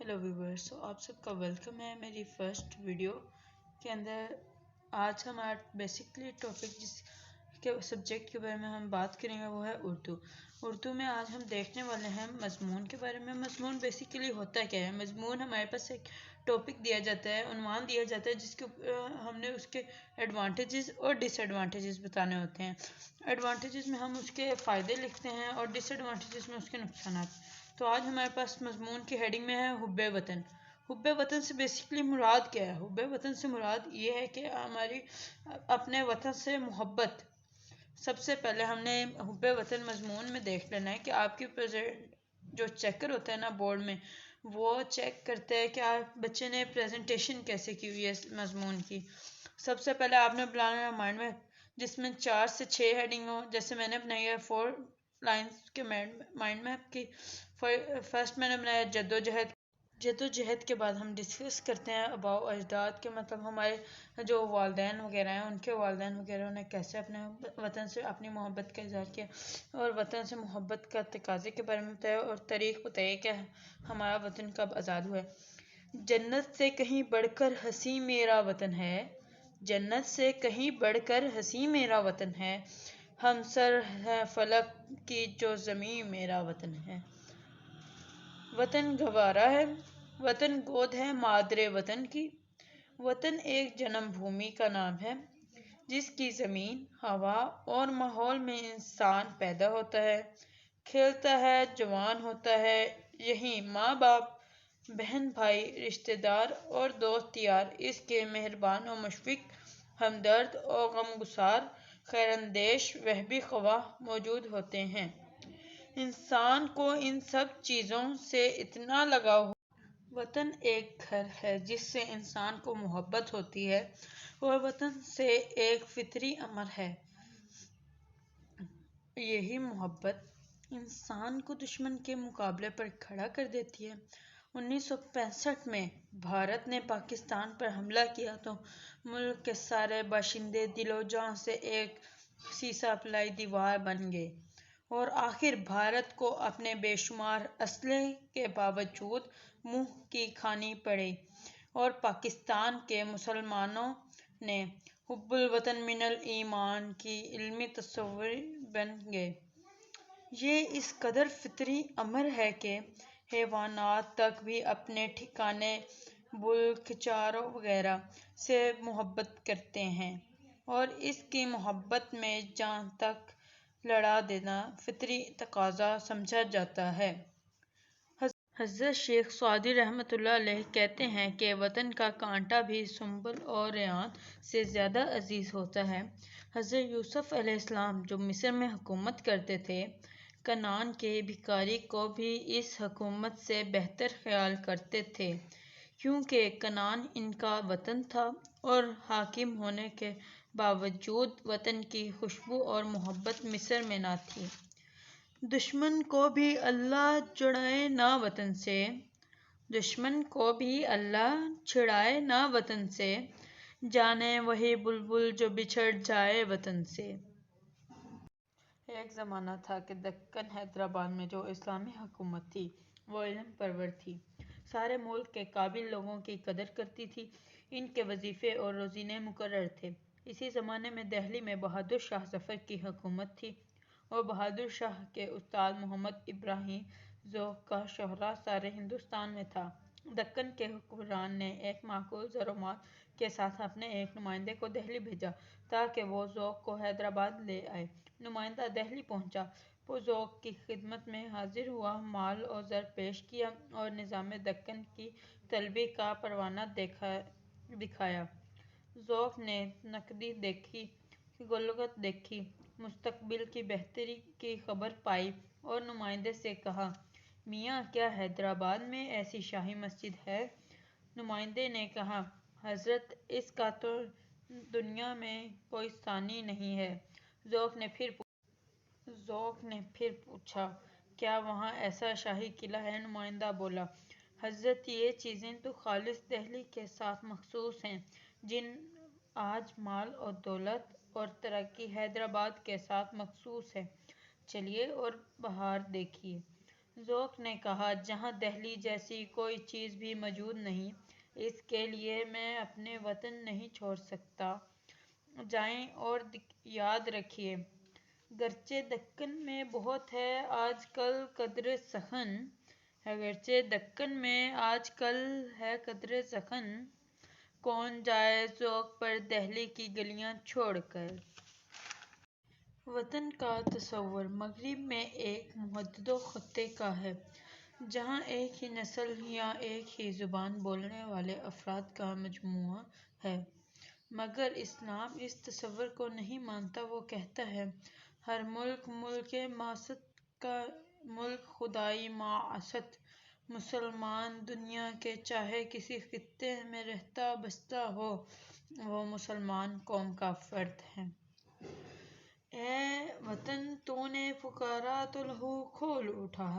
Hello viewers, आप सबका welcome है मेरी फर्स्ट वीडियो के अंदर। आज हमारा बेसिकली टॉपिक जिस के सब्जेक्ट के बारे में हम बात करेंगे वो है उर्दू में आज हम देखने वाले हैं मज़मून के बारे में। मज़मून बेसिकली होता क्या है? मज़मून हमारे पास एक टॉपिक दिया जाता है, उन्वान दिया जाता है, जिसके हमने उसके एडवांटेजेस और डिसएडवांटेजेस बताने होते हैं। एडवांटेजेस में हम उसके फ़ायदे लिखते हैं और डिसएडवांटेजेस में उसके नुकसान। तो आज हमारे पास मज़मून की हेडिंग में है हुब्बे वतन। हुब्बे वतन से बेसिकली मुराद क्या है? हुब्बे वतन से मुराद ये है कि हमारी अपने वतन से मोहब्बत। सबसे पहले हमने हुब्बे वतन मज़मून में देख लेना है कि आपकी प्रेजेंट जो चेकर होता है ना बोर्ड में, वो चेक करते हैं कि आप बच्चे ने प्रेजेंटेशन कैसे की हुई है मज़मून की। सबसे पहले आपने बनाना है माइंड मैप, जिसमें 4 से 6 हेडिंग हो। जैसे मैंने बनाई है 4 लाइन्स के माइंड मैप की। फर्स्ट मैंने बनाया जद्दोजहद। जद्दोजहद के बाद हम डिस्कस करते हैं अबाउ अजदाद के, मतलब हमारे जो वालदैन वगैरह हैं उनके वालदैन वगैरह ने कैसे अपने वतन से अपनी मोहब्बत का इजहार किया, और वतन से मोहब्बत का तकाजे के बारे में बताया, और तारीख बताइए कि हमारा वतन कब आज़ाद हुआ है। जन्नत से कहीं बढ़कर हंसी मेरा वतन है, जन्नत से कहीं बढ़कर हंसी मेरा वतन है, हमसर है फलक की जो ज़मीं मेरा वतन है। वतन गवारा है, वतन गोद है मादरे वतन की, वतन एक जन्म भूमि का नाम है, जिसकी ज़मीन, हवा और माहौल में इंसान पैदा होता है, खेलता है, जवान होता है। यही माँ बाप, बहन भाई, रिश्तेदार और दोस्त यार इसके मेहरबान और मुशफ़िक़, हमदर्द और गमगुसार, खैरंदेश वहबी ख़वाह मौजूद होते हैं। इंसान को इन सब चीज़ों से इतना लगाव। वतन एक घर है जिससे इंसान को मोहब्बत होती है, और वतन से एक फितरी अमर है। यही मोहब्बत इंसान को दुश्मन के मुकाबले पर खड़ा कर देती है। 1965 में भारत ने पाकिस्तान पर हमला किया तो मुल्क के सारे बाशिंदे दिलो जान से एक सीसा पलाई दीवार बन गए, और आखिर भारत को अपने बेशुमार असलहे के बावजूद मुंह की खानी पड़ी, और पाकिस्तान के मुसलमानों ने हुब्बुल वतन मिनल ईमान की इल्मी तस्वुर बन गए। ये इस कदर फितरी अमर है कि हैवानात तक भी अपने ठिकाने बुल खिचारों वगैरह से मोहब्बत करते हैं, और इसकी मोहब्बत में जान तक लड़ा देना फितरी तकाजा समझा जाता है। हज़रत शेख सौदी रहमतुल्लाह अलैह कहते हैं कि वतन का कांटा भी सुंबल और रेहान से ज़्यादा अजीज़ होता है। हज़रत यूसुफ़ अलैहिस्सलाम जो मिस्र में हुकूमत करते थे, कनान के भिखारी को भी इस हुकूमत से बेहतर ख्याल करते थे, क्योंकि कनान इनका वतन था, और हाकिम होने के बावजूद वतन की खुशबू और मोहब्बत मिस्र में न थी। दुश्मन को भी अल्लाह छुड़ाए ना वतन से, दुश्मन को भी अल्लाह छुड़ाए ना वतन से, जाने वही बुलबुल जो बिछड़ जाए वतन से। एक ज़माना था कि दक्कन हैदराबाद में जो इस्लामी हुकूमत थी वो इल्म परवर थी, सारे मुल्क के काबिल लोगों की कदर करती थी, इनके वजीफ़े और रोज़ीने मुकर्रर थे। इसी ज़माने में दिल्ली में बहादुर शाह ज़फ़र की हुकूमत थी, और बहादुर शाह के उस्ताद मोहम्मद इब्राहिम ज़ौक़ का शोहरा सारे हिंदुस्तान में था। दक्कन के हुक्मरान ने एक माकूल ज़रोमात के साथ अपने एक नुमाइंदे को दिल्ली भेजा ताकि वो ज़ौक़ को हैदराबाद ले आए। नुमाइंदा दिल्ली पहुंचा, वो ज़ौक़ की खिदमत में हाजिर हुआ, माल और ज़र पेश किया और निज़ाम दक्कन की तलबी का परवाना दिखाया। ज़ौक़ ने नकदी देखी, गुलगत देखी, मुस्तकबिल की बेहतरी की खबर पाई, और नुमाइंदे से कहा, मियाँ क्या हैदराबाद में ऐसी शाही मस्जिद है? नुमाइंदे ने कहा, हज़रत इसका तो दुनिया में कोई सानी नहीं है। ज़ौक़ ने फिर पूछा, क्या वहाँ ऐसा शाही किला है? नुमाइंदा बोला, हज़रत ये चीज़ें तो खालिस दिल्ली के साथ मखसूस हैं, जिन आज माल और दौलत और तरक्की हैदराबाद के साथ मखसूस है। चलिए और बाहर देखिए। ذوق نے کہا، جہاں دہلی جیسی کوئی چیز بھی موجود نہیں، اس کے لیے میں اپنے وطن نہیں چھوڑ سکتا۔ جائیں اور یاد رکھیے، گرچہ دکن میں بہت ہے آج کل قدر سخن، گرچہ دکن میں آج کل ہے قدر سخن، کون جائے ذوق پر دہلی کی گلیاں چھوڑ کر۔ وطن کا تصور مغرب میں ایک محدود خطے کا ہے، جہاں ایک ہی نسل یا ایک ہی زبان بولنے والے افراد کا مجموعہ ہے، مگر اسلام اس تصور کو نہیں مانتا۔ وہ کہتا ہے، ہر ملک ملک ماست کا ملک خدائی ماست، مسلمان دنیا کے چاہے کسی خطے میں رہتا بستا ہو، وہ مسلمان قوم کا فرد ہے۔ اے وطن تو نے پکارا تو لہو کھول اٹھا،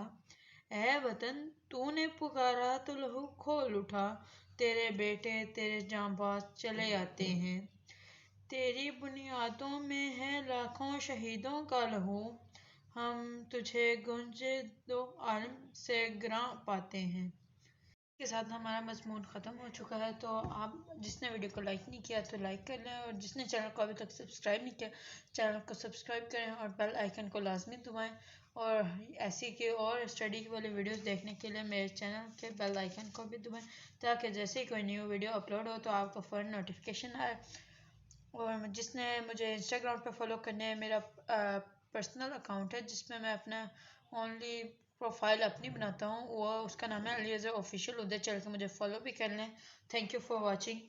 اے وطن تو نے پکارا تو لہو کھول اٹھا، تیرے بیٹے تیرے جاں باز چلے آتے ہیں، تیری بنیادوں میں ہے لاکھوں شہیدوں کا لہو، ہم تجھے گنجد عالم سے گراں پاتے ہیں۔ اس کے ساتھ ہمارا مضمون ختم ہو چکا ہے، تو آپ جس نے ویڈیو کو لائک نہیں کیا تو لائک کر لیں، اور جس نے چینل کو ابھی تک سبسکرائب نہیں کیا چینل کو سبسکرائب کریں اور بیل آئیکن کو لازمی دبائیں، اور ایسی کی اور اسٹڈی والی ویڈیوز دیکھنے کے لیے میرے چینل کے بیل آئیکن کو بھی دبائیں، تاکہ جیسے ہی کوئی نیو ویڈیو اپلوڈ ہو تو آپ کو فوراً نوٹیفیکیشن آئے۔ اور جس نے مجھے انسٹاگرام پہ فالو کرنے ہے، میرا پرسنل اکاؤنٹ ہے جس میں میں اپنا اونلی پروفائل اپنی بناتا ہوں، وہ اس کا نام ہے علی اظہر آفیشیل، ادھر چل کے مجھے فالو بھی کر لیں۔ Thank you for watching.